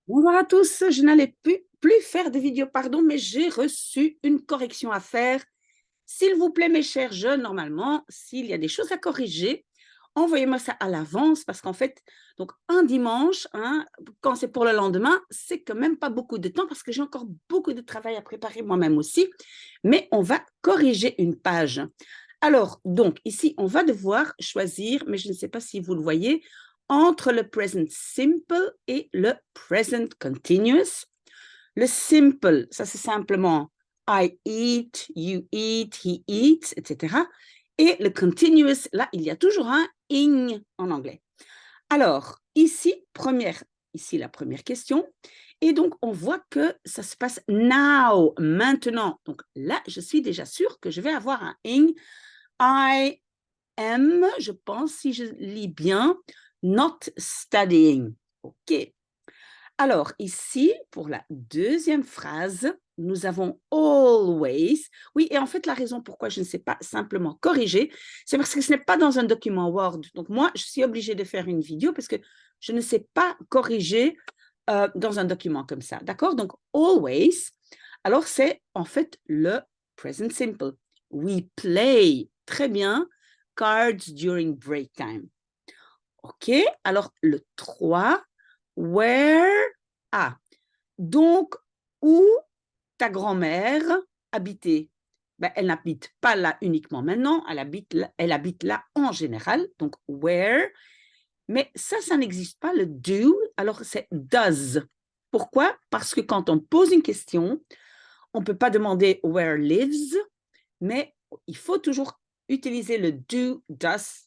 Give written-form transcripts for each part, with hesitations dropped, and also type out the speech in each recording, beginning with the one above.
Bonjour à tous, je n'allais plus faire de vidéo, pardon, mais j'ai reçu une correction à faire. S'il vous plaît, mes chers jeunes, normalement, s'il y a des choses à corriger, envoyez-moi ça à l'avance parce qu'en fait, donc un dimanche, hein, quand c'est pour le lendemain, c'est quand même pas beaucoup de temps parce que j'ai encore beaucoup de travail à préparer moi-même aussi, mais on va corriger une page. Alors, donc, ici, on va devoir choisir, mais je ne sais pas si vous le voyez, entre le present simple et le present continuous. Le simple, ça c'est simplement I eat, you eat, he eats, etc. Et le continuous, là, il y a toujours un ing en anglais. Alors, ici la première question. Et donc, on voit que ça se passe now, maintenant. Donc là, je suis déjà sûre que je vais avoir un ing. I am, je pense, si je lis bien, not studying. OK. Alors, ici, pour la deuxième phrase, nous avons always. Oui, et en fait, la raison pourquoi je ne sais pas simplement corriger, c'est parce que ce n'est pas dans un document Word. Donc, moi, je suis obligée de faire une vidéo parce que je ne sais pas corriger dans un document comme ça. D'accord? Donc, always. Alors, c'est en fait le present simple. We play. Très bien. Cards during break time. OK? Alors, le 3, where? Ah, donc, où ta grand-mère habitait? Ben, elle n'habite pas là uniquement maintenant, elle habite là en général, donc where. Mais ça n'existe pas, le do, alors c'est does. Pourquoi? Parce que quand on pose une question, on ne peut pas demander where lives, mais il faut toujours utiliser le do, does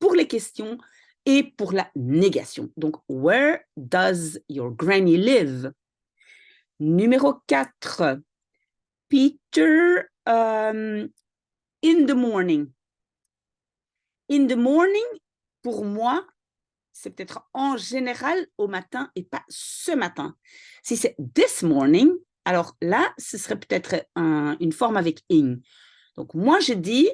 pour les questions et pour la négation. Donc, where does your granny live? Numéro 4, Peter, in the morning. In the morning, pour moi, c'est peut-être en général au matin et pas ce matin. Si c'est this morning, alors là, ce serait peut-être une forme avec in. Donc, moi, je dis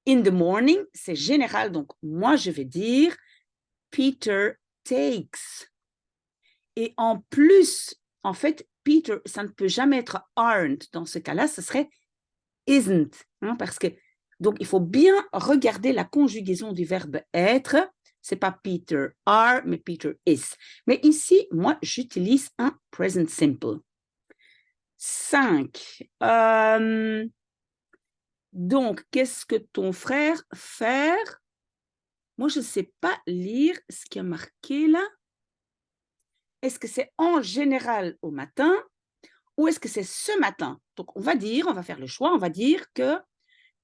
in the morning, c'est général. Donc, moi, je vais dire Peter takes. Et en plus, en fait, Peter, ça ne peut jamais être aren't. Dans ce cas-là, ce serait isn't. Hein, parce que, donc, il faut bien regarder la conjugaison du verbe être. C'est pas Peter are, mais Peter is. Mais ici, moi, j'utilise un present simple. 5. Donc, qu'est-ce que ton frère faire? Moi, je ne sais pas lire ce qui a marqué là. Est-ce que c'est en général au matin ou est-ce que c'est ce matin? Donc, on va faire le choix, on va dire que,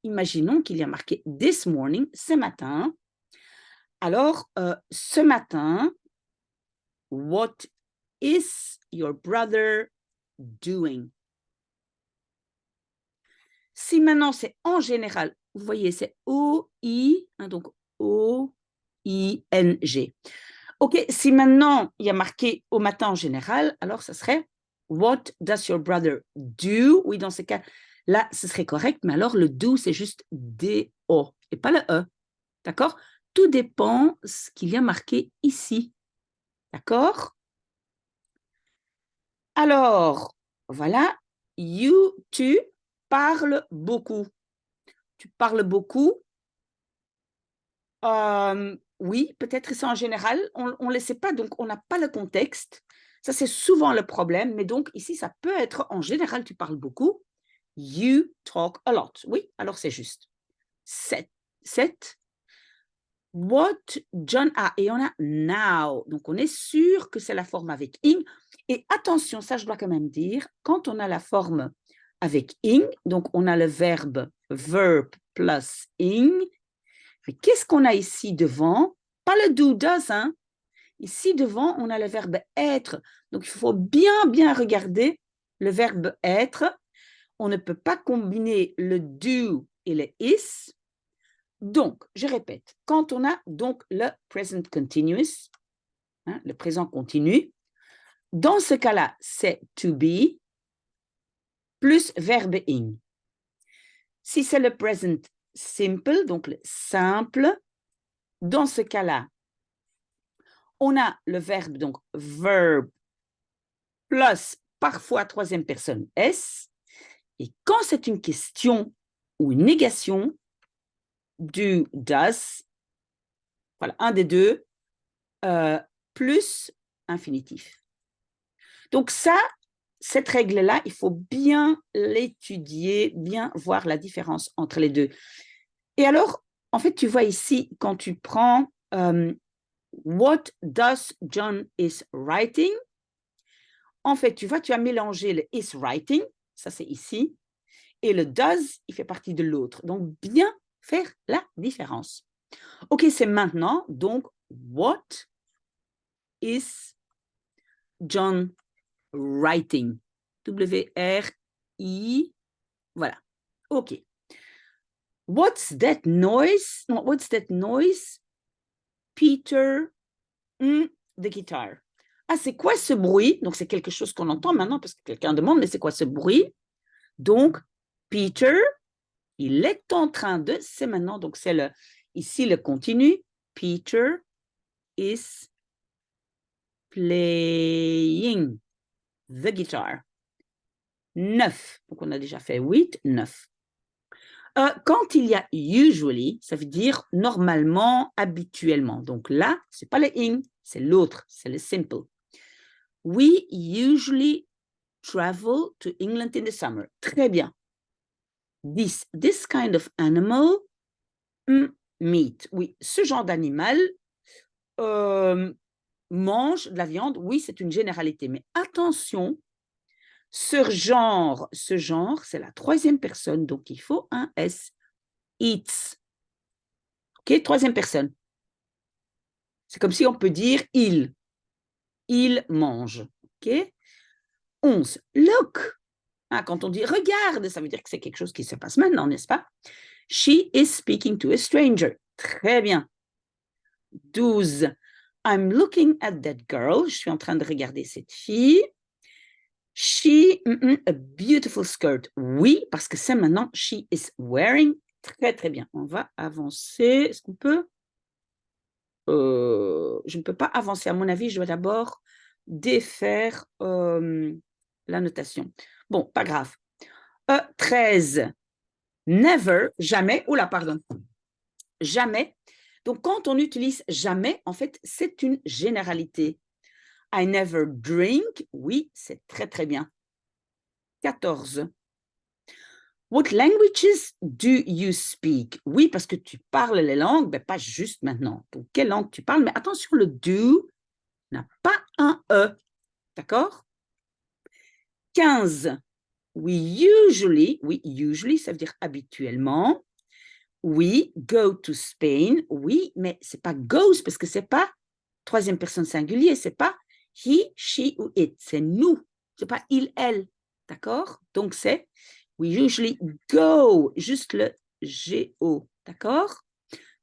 imaginons qu'il y a marqué this morning, ce matin. Alors, ce matin, what is your brother doing? Si maintenant c'est en général, vous voyez, c'est O-I, hein, donc O-I-N-G. OK, si maintenant il y a marqué au matin en général, alors ça serait what does your brother do? Oui, dans ce cas, là, ce serait correct, mais alors le do, c'est juste D-O et pas le E. D'accord? Tout dépend ce qu'il y a marqué ici. D'accord? Alors, voilà, tu parles beaucoup. Tu parles beaucoup. Oui, peut-être c'est en général, on ne le sait pas, donc on n'a pas le contexte. Ça, c'est souvent le problème, mais donc ici, ça peut être en général, tu parles beaucoup. You talk a lot. Oui, alors c'est juste. 7. 7. What John a, et on a now. Donc on est sûr que c'est la forme avec ing. Et attention, ça je dois quand même dire, quand on a la forme avec ing, donc on a le verb plus ing. Qu'est-ce qu'on a ici devant? Pas le do does, hein? Ici devant, on a le verbe être. Donc il faut bien regarder le verbe être. On ne peut pas combiner le do et le is. Donc, je répète, quand on a donc le present continuous, hein, le présent continu, dans ce cas-là, c'est to be plus verbe ing. Si c'est le present simple, donc le simple, dans ce cas-là, On a le verbe, donc verb, plus parfois troisième personne S. Et quand c'est une question ou une négation, du does, voilà, un des deux, plus infinitif. Donc ça, cette règle-là, il faut bien l'étudier, bien voir la différence entre les deux. Et alors, en fait, tu vois ici, quand tu prends What does John is writing? En fait, tu vois, tu as mélangé le is writing, ça c'est ici, et le does, il fait partie de l'autre. Donc, bien faire la différence. OK, c'est maintenant, donc, what is John writing? W-R-I, voilà. OK. What's that noise? What's that noise? Peter, the guitar. Ah, c'est quoi ce bruit? Donc, c'est quelque chose qu'on entend maintenant parce que quelqu'un demande, mais c'est quoi ce bruit? Donc, Peter, il est en train de, c'est maintenant, donc c'est le, ici le continu. Peter is playing the guitar. 9. Donc, on a déjà fait 8, 9. Quand il y a usually, ça veut dire normalement, habituellement. Donc là, ce n'est pas le in, c'est l'autre, c'est le simple. We usually travel to England in the summer. Très bien. This kind of animal, meat. Oui, ce genre d'animal mange de la viande. Oui, c'est une généralité. Mais attention, ce genre, c'est la troisième personne. Donc, il faut un S. Eats. OK, troisième personne. C'est comme si on peut dire il. Il mange. OK? 11. Look. Ah, quand on dit regarde, ça veut dire que c'est quelque chose qui se passe maintenant, n'est-ce pas? She is speaking to a stranger. Très bien. 12. I'm looking at that girl. Je suis en train de regarder cette fille. She, a beautiful skirt. Oui, parce que c'est maintenant she is wearing. Très, très bien. On va avancer. Est-ce qu'on peut? Je ne peux pas avancer. À mon avis, je dois d'abord défaire la notation. Bon, pas grave. 13. Never, jamais. Oula, pardon. Jamais. Donc, quand on utilise jamais, en fait, c'est une généralité. I never drink. Oui, c'est très, très bien. 14. What languages do you speak? Oui, parce que tu parles les langues, mais pas juste maintenant. Donc, quelle langue tu parles? Mais attention, le do n'a pas un E. D'accord? 15. We usually, oui, usually, ça veut dire habituellement. We go to Spain. Oui, mais c'est pas goes parce que c'est pas troisième personne singulier, c'est pas he, she ou it, c'est nous. C'est pas il, elle. D'accord? Donc c'est we usually go, juste le G-O. D'accord?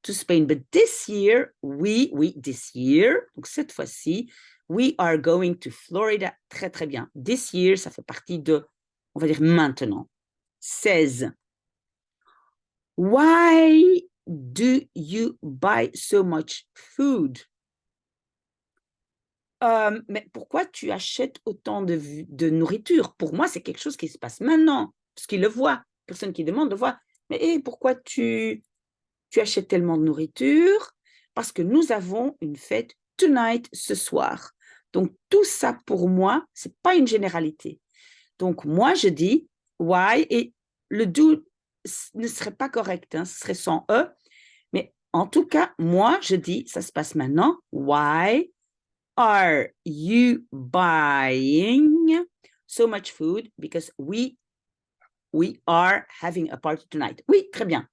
To Spain. But this year, oui, this year, donc cette fois-ci, we are going to Florida. Très, très bien. This year, ça fait partie de, on va dire maintenant. 16. Why do you buy so much food? Mais pourquoi tu achètes autant de nourriture? Pour moi, c'est quelque chose qui se passe maintenant, parce qu'il le voit. Personne qui demande le voit. Mais pourquoi tu achètes tellement de nourriture? Parce que nous avons une fête tonight, ce soir. Donc, tout ça, pour moi, ce n'est pas une généralité. Donc, moi, je dis why, et le do ne serait pas correct, hein, ce serait sans E. Mais en tout cas, moi, je dis, ça se passe maintenant. Why are you buying so much food? Because we are having a party tonight. Oui, très bien.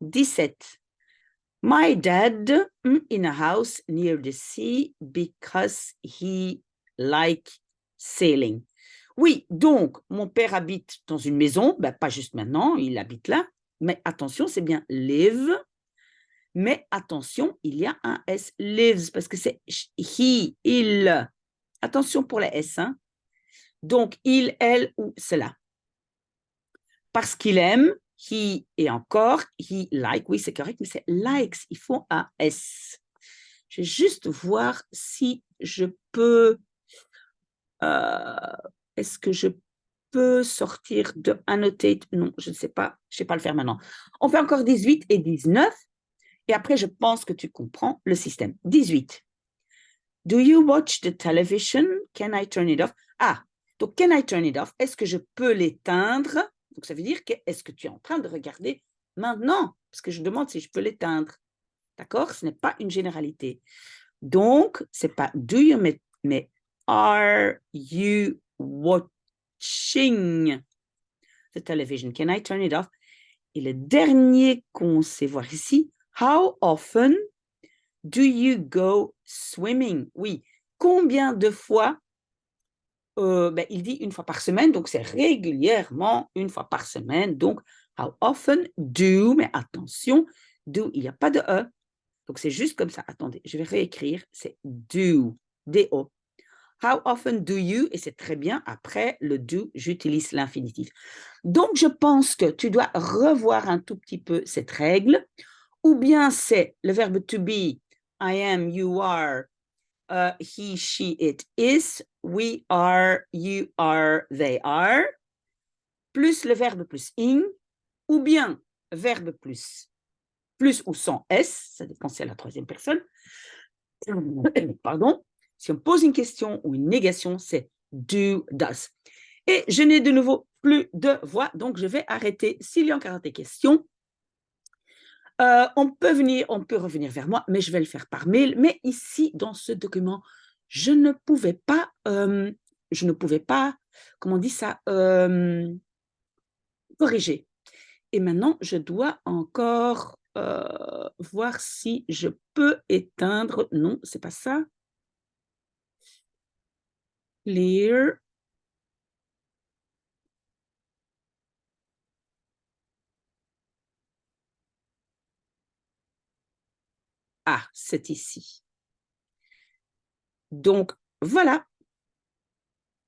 17. My dad in a house near the sea because he like sailing. Oui, donc, mon père habite dans une maison, ben, pas juste maintenant, il habite là, mais attention, c'est bien live, mais attention, il y a un S, lives, parce que c'est he, il. Attention pour les S, hein. Donc, il, elle ou cela. Parce qu'il aime, he et encore, he like, oui, c'est correct, mais c'est likes, il faut un S. Je vais juste voir si je peux... est-ce que je peux sortir de annotate? Non, je ne sais pas. Je ne sais pas le faire maintenant. On fait encore 18 et 19. Et après, je pense que tu comprends le système. 18. Do you watch the television? Can I turn it off? Ah, donc can I turn it off? Est-ce que je peux l'éteindre? Donc ça veut dire que est-ce que tu es en train de regarder maintenant? Parce que je demande si je peux l'éteindre. D'accord? Ce n'est pas une généralité. Donc, c'est pas do you, mais are you watching the television? Can I turn it off? Et le dernier qu'on sait voir ici, how often do you go swimming? Oui, combien de fois? Il dit une fois par semaine, donc c'est régulièrement une fois par semaine. Donc, how often do, mais attention, do, il n'y a pas de E. Donc, c'est juste comme ça. Attendez, je vais réécrire. C'est do, D-O. How often do you? Et c'est très bien. Après le do, j'utilise l'infinitif. Donc, je pense que tu dois revoir un tout petit peu cette règle. Ou bien c'est le verbe to be, I am, you are, he, she, it is, we are, you are, they are, plus le verbe plus ing, ou bien verbe plus ou sans S, ça dépend si c'est la troisième personne. Pardon. Si on pose une question ou une négation, c'est do, does. Et je n'ai de nouveau plus de voix, donc je vais arrêter. S'il y a encore des questions, on peut revenir vers moi, mais je vais le faire par mail. Mais ici, dans ce document, je ne pouvais pas, comment on dit ça, corriger. Et maintenant, je dois encore voir si je peux éteindre. Non, c'est pas ça. Clear. Ah, c'est ici. Donc, voilà.